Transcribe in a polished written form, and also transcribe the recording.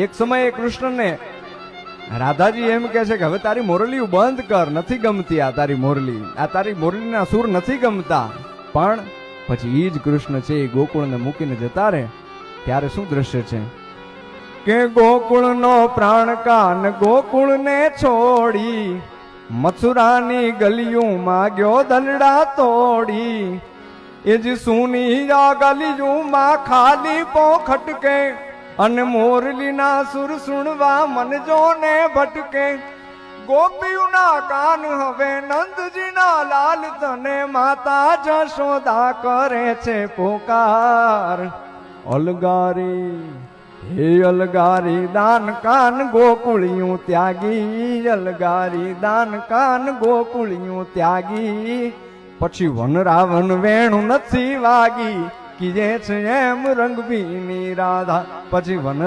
એક સમયે કૃષ્ણને રાધાજી એમ કહે છે કે હવે તારી મોરલી બંધ કર, નથી ગમતી આ તારી મોરલી, આ તારી મોરલીના સુર નથી ગમતા. પણ પછી ઈ જ કૃષ્ણ છે એ ગોકુળને મૂકીને જતા રહે ત્યારે શું દ્રશ્ય છે કે ગોકુળનો પ્રાણ કાન ગોકુળને છોડી મથુરાની ગલીઓમાં ગયો દલડા તોડી. એ જ સુની આ ગલીઓમાં ખાલી પો ખટકે અને મોરલીના સુર સુણવા મન જોને ભટકે. ગોપીઓના કાન હવે નંદજીના લાલ તને માતા જશોદા કરે છે પોકાર. અલગારી હે અલગારી દાન કાન ગોકુળિયું ત્યાગી, અલગારી દાન કાન ગોકુળિયું ત્યાગી. પછી વન રાવણ વેણું નથી વાગી કીજે છે એમ રંગભીની રાધા. પછી વન